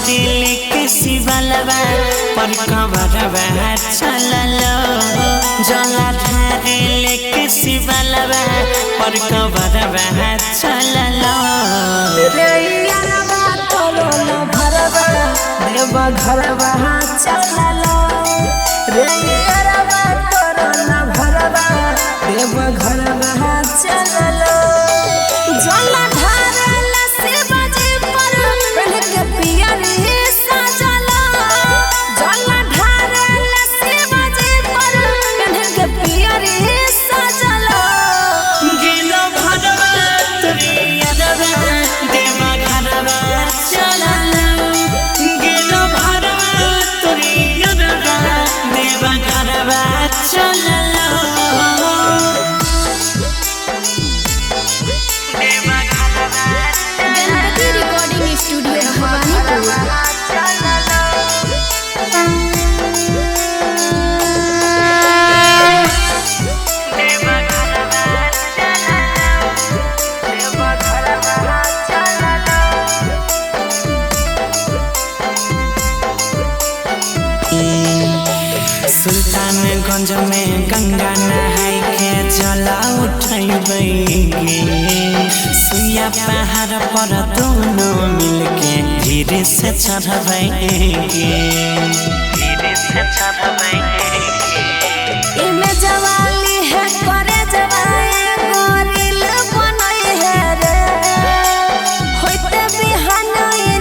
ढारिल के शिवलवा पर कवरवा चललो जला ढारिल के शिवलवा पर कवरवा चललो रे यारवा तोरो न भरवा देव घरवा चललो रे यारवा तोरो न भरवा देव घरवा चललो जला ढारल शिवजी पर पहन के पियरी सजलो जला ढारल शिवजी पर पहन के पियरी सजलो गेलो भरवा तोरी यादवा देव घरवा चललो गेलो भरवा तोरी यादवा देव घरवा चललो गणपति रिकॉर्डिंग स्टूडियो भवानीपुर। सुल्तानगंज में गंगा नहाई के जला उठैबैगे सुइया पहाड़ पर दोनों मिलके धीरे से चढ़बैगे इमे जवाली है करे जवाए गोरिल बनई है रे होइते बिहान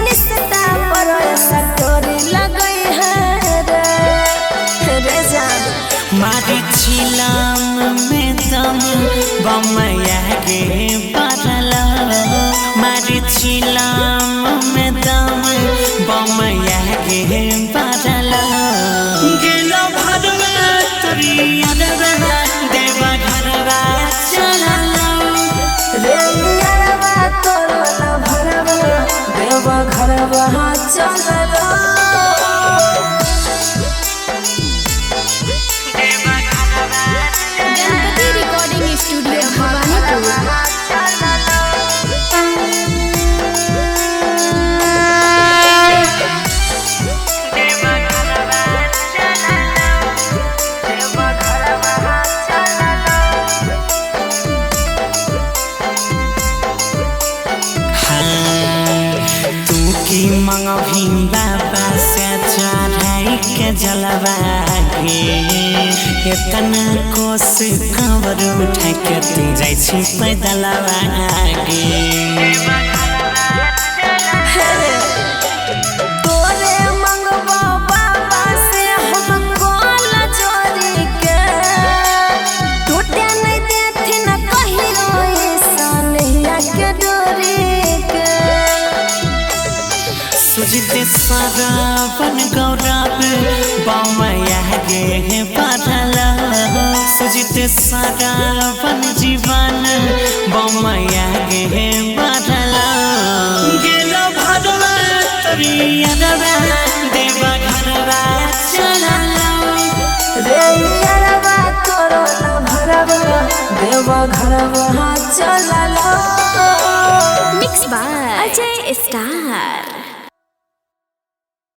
निस्ता पर सटोरी लगई है रे जान मारी छिलम में दम बमया गे बरला मारी छिलम में दम बमया गे बरला गेलो भरवा तोरी यादवा देव घरवा चललो रे यारवा तोरो न भरवा देव घरवा चललो गणपति रिकॉर्डिंग स्टूडियो भवानीपुर। तू की मंगभी बाबा से चढ़ाई के जलवा गे इतना कोस खबर उठा के तू जाइ छी पैदलवा गे तोरे मंगबो बाबा से हम कोल जोरी के टूटे नहीं देथिन कहिरो सनहिया के डोरी के सुजित सरावन गौरव बमया गे पढ़ला सुजित सरावन जीवन बमया गे पढ़ला गेलो भरवा तोरी यादवा देव घरवा चललो रे यारवा तोरो न भरवा देव घरवा चललो मिक्स बाय अजय स्टार।